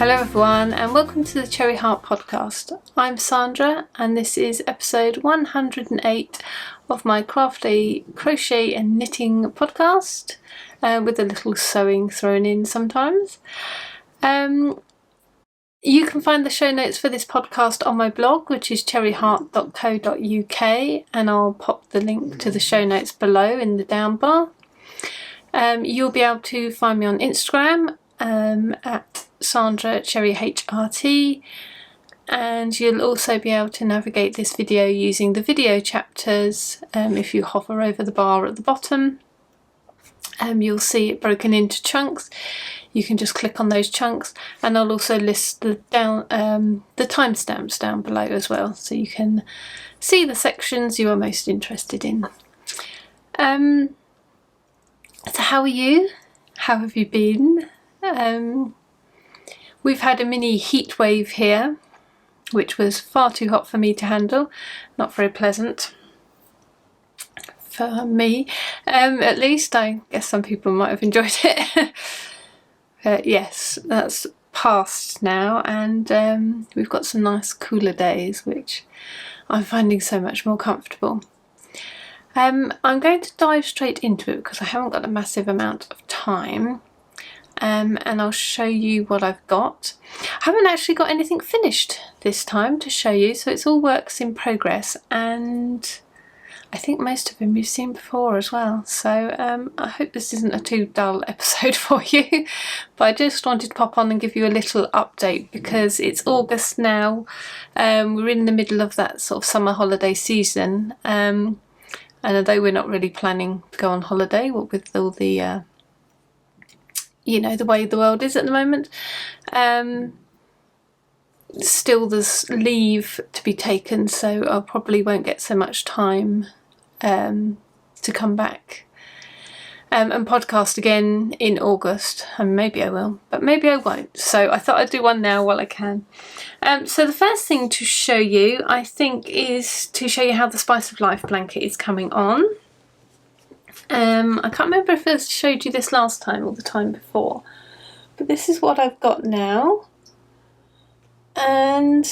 Hello everyone and welcome to the Cherry Heart podcast. I'm Sandra and this is episode 108 of my crafty crochet and knitting podcast with a little sewing thrown in sometimes. You can find the show notes for this podcast on my blog, which is cherryheart.co.uk, and I'll pop the link to the show notes below in the down bar. You'll be able to find me on Instagram at Sandra Cherry HRT, and you'll also be able to navigate this video using the video chapters. If you hover over the bar at the bottom, you'll see it broken into chunks. You can just click on those chunks, and I'll also list the timestamps down below as well, so you can see the sections you are most interested in. So how are you? How have you been? We've had a mini heat wave here, which was far too hot for me to handle. Not very pleasant for me, at least. I guess some people might have enjoyed it. Yes, that's past now, and we've got some nice cooler days, which I'm finding so much more comfortable. I'm going to dive straight into it because I haven't got a massive amount of time. And I'll show you what I've got. I haven't actually got anything finished this time to show you, so it's all works in progress, and I think most of them you've seen before as well. So I hope this isn't a too dull episode for you, but I just wanted to pop on and give you a little update because it's August now. We're in the middle of that sort of summer holiday season, and although we're not really planning to go on holiday, what with all the the way the world is at the moment, still there's leave to be taken, so I probably won't get so much time to come back and podcast again in August. And maybe I will, but maybe I won't, so I thought I'd do one now while I can. So the first thing to show you, I think, is to show you how the Spice of Life blanket is coming on. I can't remember if I showed you this last time or the time before, but this is what I've got now, and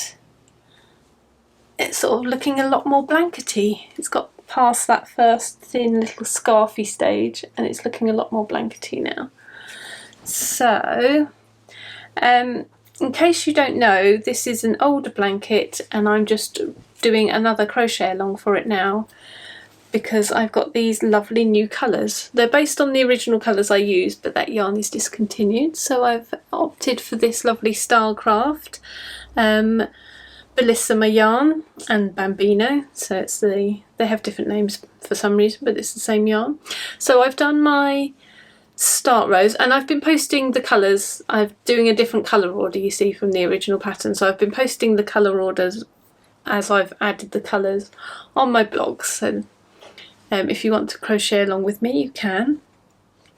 it's sort of looking a lot more blankety. It's got past that first thin little scarfy stage and it's looking a lot more blankety now. So in case you don't know, this is an older blanket and I'm just doing another crochet along for it now, because I've got these lovely new colours. They're based on the original colours I used, but that yarn is discontinued, so I've opted for this lovely Stylecraft Bellissima yarn and Bambino. So it's they have different names for some reason, but it's the same yarn. So I've done my start rows and I've been posting the colours. I'm doing a different colour order, you see, from the original pattern. So I've been posting the colour orders as I've added the colours on my blog. So if you want to crochet along with me, you can.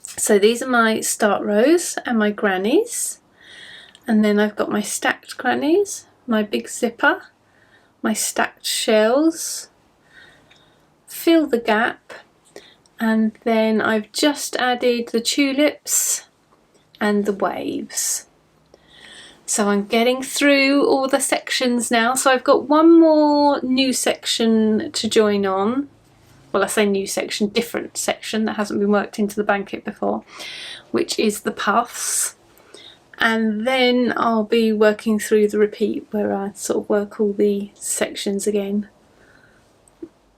So these are my start rows and my grannies, and then I've got my stacked grannies, my big zipper, my stacked shells, fill the gap, and then I've just added the tulips and the waves. So I'm getting through all the sections now. So I've got one more new section to join on. Well, I say new section, different section that hasn't been worked into the blanket before, which is the puffs. And then I'll be working through the repeat where I sort of work all the sections again.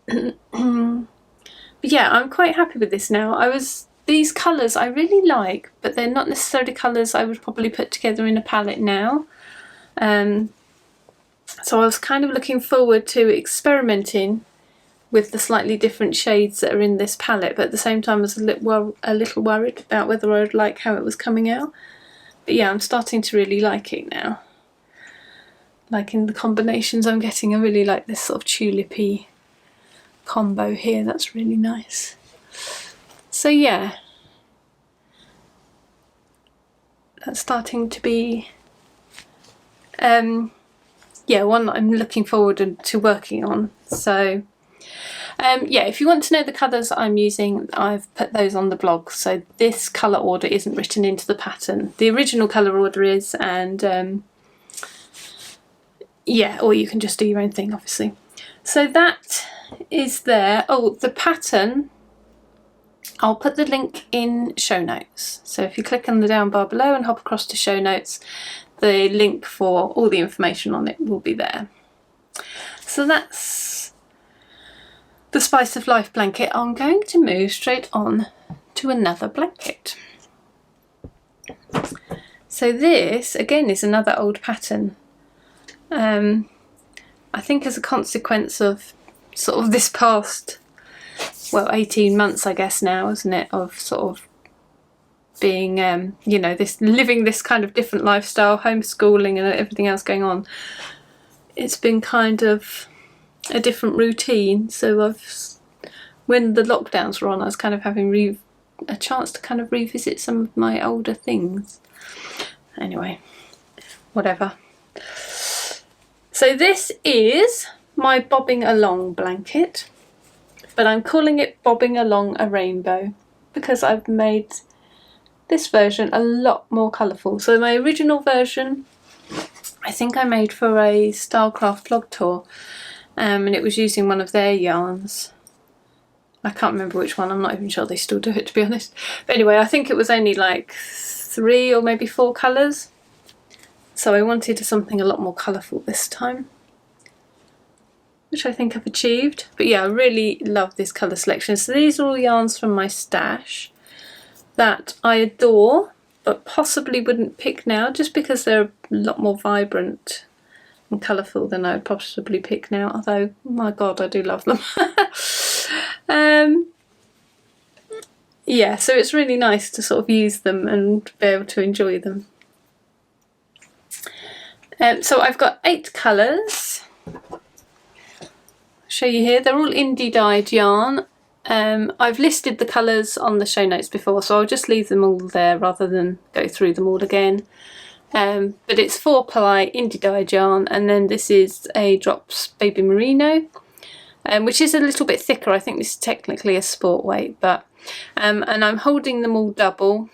But yeah, I'm quite happy with this now. These colours I really like, but they're not necessarily colours I would probably put together in a palette now. So I was kind of looking forward to experimenting with the slightly different shades that are in this palette, but at the same time I was a little worried about whether I would like how it was coming out. But yeah, I'm starting to really like it now. Liking the combinations I'm getting. I really like this sort of tulipy combo here, that's really nice. So yeah, that's starting to be one that I'm looking forward to working on. So Yeah, if you want to know the colours I'm using, I've put those on the blog, so this colour order isn't written into the pattern. The original colour order is, and yeah, or you can just do your own thing, obviously. So that is there. Oh, the pattern, I'll put the link in show notes. So if you click on the down bar below and hop across to show notes, the link for all the information on it will be there. So that's the Spice of Life blanket. I'm going to move straight on to another blanket. So this again is another old pattern. I think as a consequence of sort of this past, well, 18 months I guess now, isn't it, of sort of being, you know, living this kind of different lifestyle, homeschooling and everything else going on. It's been kind of a different routine. So when the lockdowns were on, I was kind of having a chance to kind of revisit some of my older things. Anyway, whatever. So this is my bobbing along blanket, but I'm calling it Bobbing Along a Rainbow because I've made this version a lot more colourful. So my original version, I think I made for a Stylecraft blog tour, and it was using one of their yarns. I can't remember which one, I'm not even sure they still do it, to be honest. But anyway, I think it was only like 3 or maybe 4 colours. So I wanted something a lot more colourful this time, which I think I've achieved. But yeah, I really love this colour selection. So these are all yarns from my stash that I adore, but possibly wouldn't pick now, just because they're a lot more vibrant and colourful than I would possibly pick now, although, my god, I do love them. Yeah, so it's really nice to sort of use them and be able to enjoy them. So I've got 8 colours. I'll show you here. They're all indie dyed yarn. I've listed the colours on the show notes before, so I'll just leave them all there rather than go through them all again. But it's 4-ply indie dyed yarn, and then this is a Drops Baby Merino, which is a little bit thicker. I think this is technically a sport weight, but and I'm holding them all double,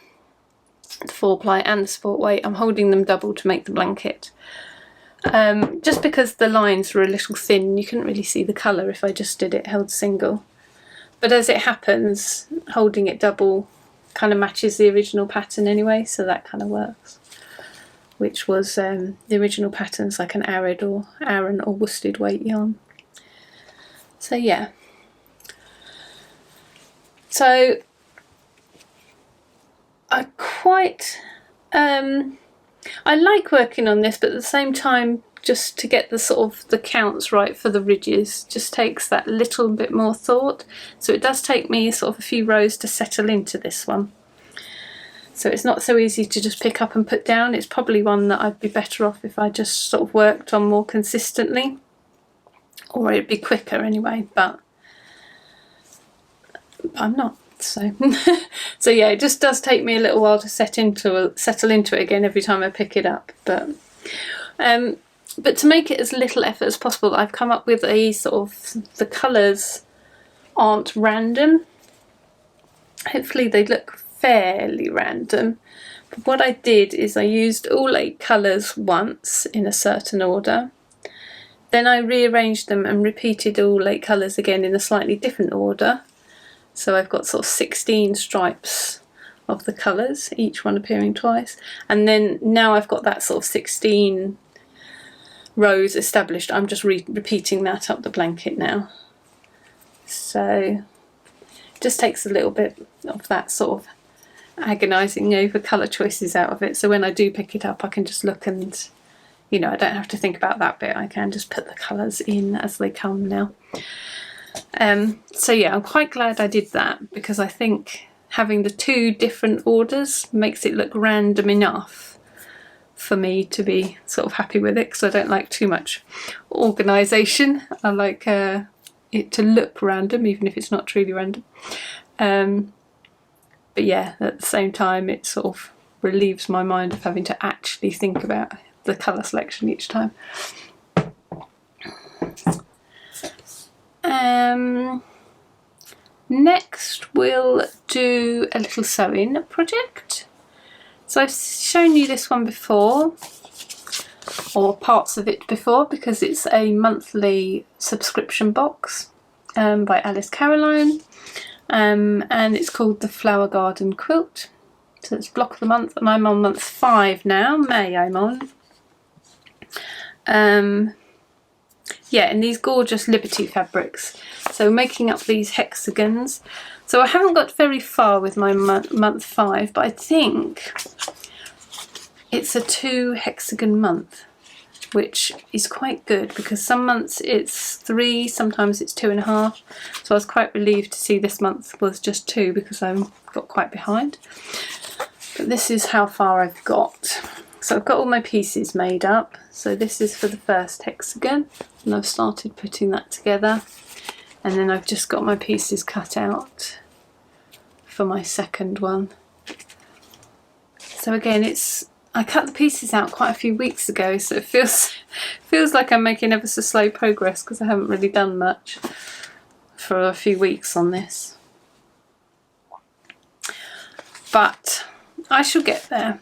the 4-ply and the sport weight. I'm holding them double to make the blanket. Just because the lines were a little thin, you couldn't really see the colour if I just did it held single. But as it happens, holding it double kind of matches the original pattern anyway, so that kind of works. Which was the original pattern's like an Aran or worsted weight yarn. So yeah. So I quite I like working on this, but at the same time, just to get the sort of the counts right for the ridges just takes that little bit more thought. So it does take me sort of a few rows to settle into this one. So it's not so easy to just pick up and put down. It's probably one that I'd be better off if I just sort of worked on more consistently, or it'd be quicker anyway, but I'm not. So so yeah, it just does take me a little while to settle into it again every time I pick it up. But to make it as little effort as possible, I've come up with a sort of, the colours aren't random. Hopefully they look fairly random. But what I did is I used all 8 colours once in a certain order. Then I rearranged them and repeated all 8 colours again in a slightly different order. So I've got sort of 16 stripes of the colours, each one appearing twice. And then now I've got that sort of 16 rows established, I'm just repeating that up the blanket now. So it just takes a little bit of that sort of agonising over colour choices out of it. So when I do pick it up, I can just look and, you know, I don't have to think about that bit. I can just put the colours in as they come now. So yeah, I'm quite glad I did that, because I think having the 2 different orders makes it look random enough for me to be sort of happy with it, because I don't like too much organisation. I like it to look random, even if it's not truly random. But yeah, at the same time, it sort of relieves my mind of having to actually think about the colour selection each time. Next we'll do a little sewing project. So I've shown you this one before, or parts of it before, because it's a monthly subscription box by Alice Caroline, and it's called the Flower Garden Quilt. So it's block of the month, and I'm on month 5 now, May I'm on. Yeah, in these gorgeous Liberty fabrics. So making up these hexagons. So I haven't got very far with my month 5, but I think it's a 2 hexagon month, which is quite good because some months it's 3, sometimes it's 2.5. So I was quite relieved to see this month was just 2 because I got quite behind. But this is how far I've got. So I've got all my pieces made up. So this is for the first hexagon, and I've started putting that together. And then I've just got my pieces cut out for my second one. So again, I cut the pieces out quite a few weeks ago, so it feels like I'm making ever so slow progress because I haven't really done much for a few weeks on this. But I shall get there.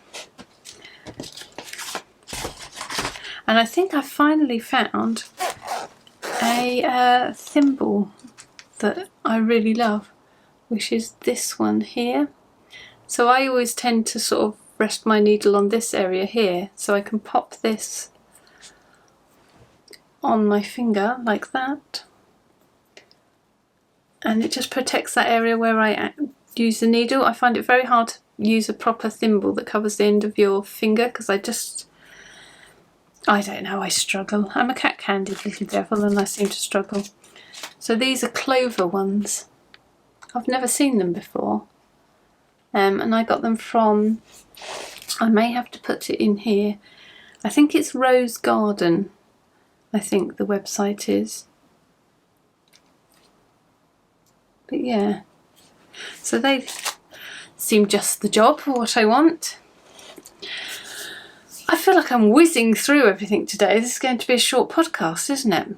And I think I finally found a thimble that I really love, which is this one here. So I always tend to sort of rest my needle on this area here, so I can pop this on my finger like that, and it just protects that area where I use the needle. I find it very hard to use a proper thimble that covers the end of your finger because I don't know, I struggle. I'm a cat-handed little devil and I seem to struggle. So these are clover ones. I've never seen them before. And I got them from, I may have to put it in here, I think it's Rose Garden, I think the website is. But yeah, so they seem just the job for what I want. I feel like I'm whizzing through everything today. This is going to be a short podcast, isn't it?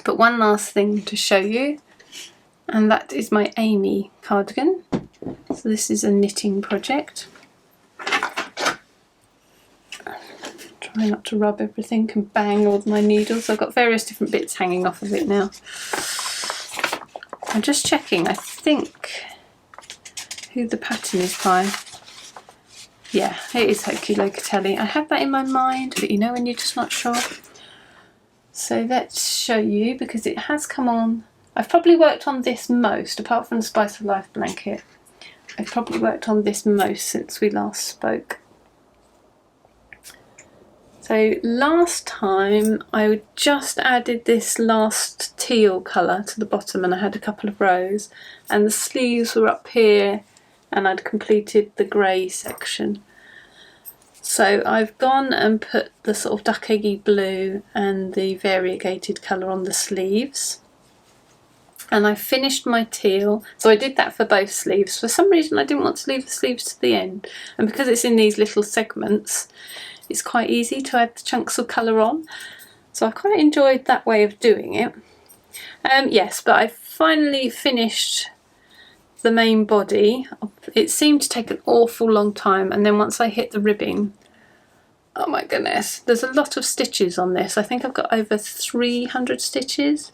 But one last thing to show you, and that is my Aimée cardigan. So this is a knitting project. Try not to rub everything and bang all my needles. I've got various different bits hanging off of it now. I'm just checking, I think, who the pattern is by. Yeah, it is Hoki Locatelli. I had that in my mind, but you know when you're just not sure. So let's show you, because it has come on. I've probably worked on this most, apart from the Spice of Life blanket. I've probably worked on this most since we last spoke. So last time I just added this last teal colour to the bottom, and I had a couple of rows, and the sleeves were up here, and I'd completed the grey section. So I've gone and put the sort of duck eggy blue and the variegated colour on the sleeves. And I finished my teal, so I did that for both sleeves. For some reason I didn't want to leave the sleeves to the end, and because it's in these little segments, it's quite easy to add the chunks of colour on. So I've quite enjoyed that way of doing it. Yes, but I finally finished the main body. It seemed to take an awful long time, and then once I hit the ribbing, oh my goodness, there's a lot of stitches on this. I think I've got over 300 stitches.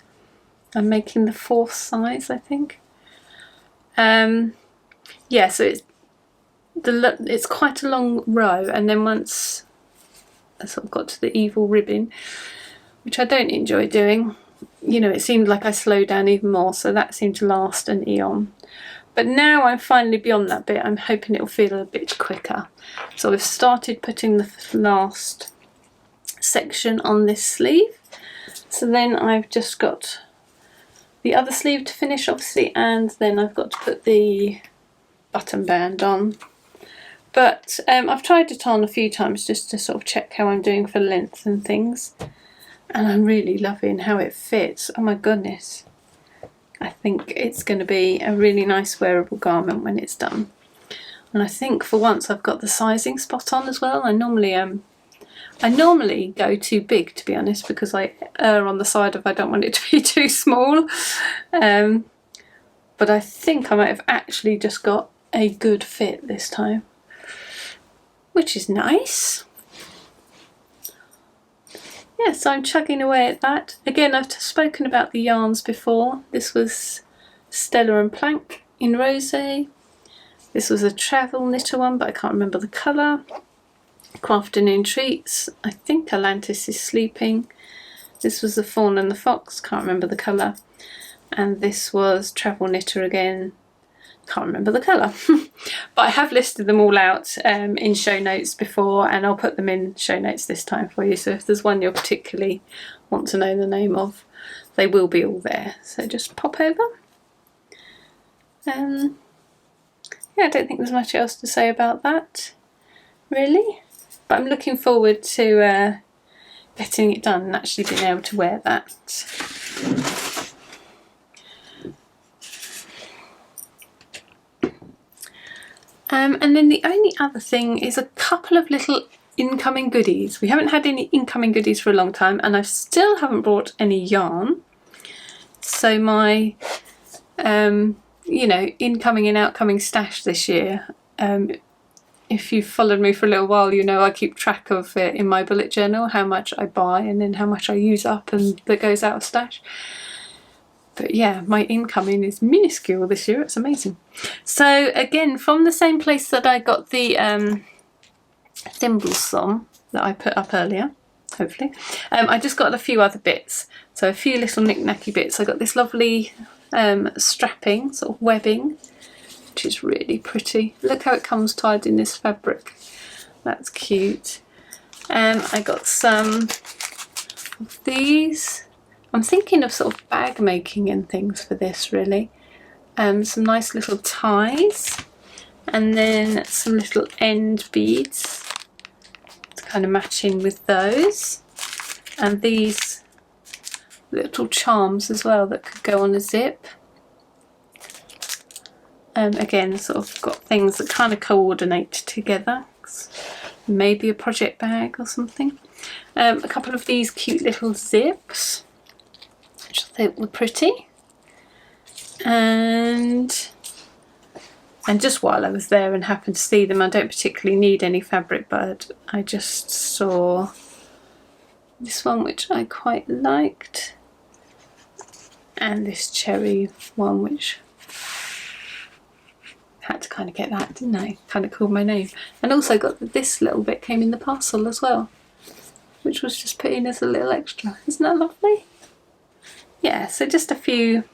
I'm making the 4th size, I think. Yeah, so it's quite a long row, and then once I sort of got to the evil ribbing, which I don't enjoy doing, you know, it seemed like I slowed down even more, so that seemed to last an eon. But now I'm finally beyond that bit. I'm hoping it'll feel a bit quicker. So I've started putting the last section on this sleeve. So then I've just got the other sleeve to finish, obviously, and then I've got to put the button band on. But I've tried it on a few times just to sort of check how I'm doing for length and things. And I'm really loving how it fits. Oh my goodness. I think it's going to be a really nice wearable garment when it's done. And I think for once I've got the sizing spot on as well. I normally I normally go too big, to be honest, because I err on the side of I don't want it to be too small. But I think I might have actually just got a good fit this time, which is nice. Yeah, so I'm chugging away at that. Again, I've spoken about the yarns before. This was Stella and Plank in Rosé. This was a travel knitter one, but I can't remember the colour. Afternoon Treats. I think Atlantis is sleeping. This was the Fawn and the Fox. Can't remember the colour. And this was Travel Knitter again. Can't remember the colour. But I have listed them all out in show notes before, and I'll put them in show notes this time for you. So if there's one you particularly want to know the name of, they will be all there. So just pop over. Yeah, I don't think there's much else to say about that, really. But I'm looking forward to getting it done and actually being able to wear that. And then the only other thing is a couple of little incoming goodies. We haven't had any incoming goodies for a long time, and I still haven't brought any yarn. So my, you know, incoming and outcoming stash this year, if you've followed me for a little while, you know I keep track of it in my bullet journal, how much I buy and then how much I use up and that goes out of stash. But yeah, my incoming is minuscule this year. It's amazing. So again, from the same place that I got the thimbles from that I put up earlier, hopefully, I just got a few other bits. So a few little knick-knacky bits. I got this lovely strapping, sort of webbing, which is really pretty. Look how it comes tied in this fabric. That's cute. I got some of these. I'm thinking of sort of bag making and things for this, really. Some nice little ties, and then some little end beads to kind of match in with those, and these little charms as well that could go on a zip. Again, sort of got things that kind of coordinate together. Maybe a project bag or something. A couple of these cute little zips, which I thought were pretty. And just while I was there and happened to see them, I don't particularly need any fabric, but I just saw this one which I quite liked, and this cherry one which had to kind of get that, didn't I? Kind of called my name. And also got this little bit came in the parcel as well, which was just put in as a little extra. Isn't that lovely? Yeah, so just a few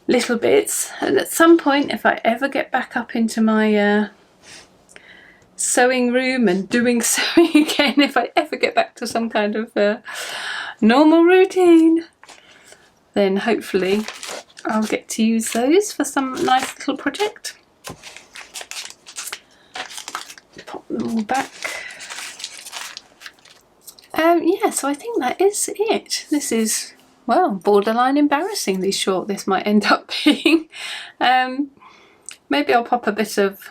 little bits, and at some point, if I ever get back up into my sewing room and doing sewing again, if I ever get back to some kind of normal routine, then hopefully I'll get to use those for some nice little project. Pop them all back. Yeah, so I think that is it. This is, well, borderline embarrassingly short this might end up being. Maybe I'll pop a bit of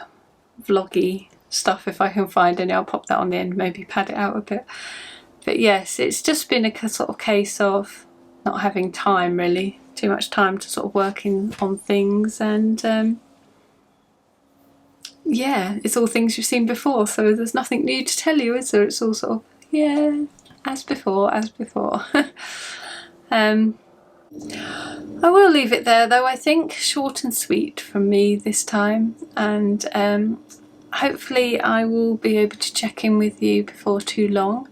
vloggy stuff if I can find any. I'll pop that on the end, maybe pad it out a bit. But yes, it's just been a sort of case of not having time, really. Too much time to sort of working on things, and yeah, it's all things you've seen before, so there's nothing new to tell you, is there? It's all sort of, yeah, as before, as before. I will leave it there though, I think. Short and sweet from me this time, and hopefully I will be able to check in with you before too long.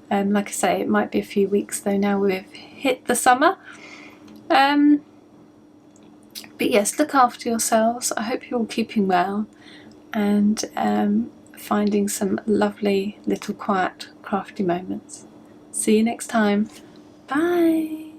Like I say, it might be a few weeks though now we've hit the summer. But yes, look after yourselves. I hope you're all keeping well and finding some lovely little quiet crafty moments. See you next time. Bye.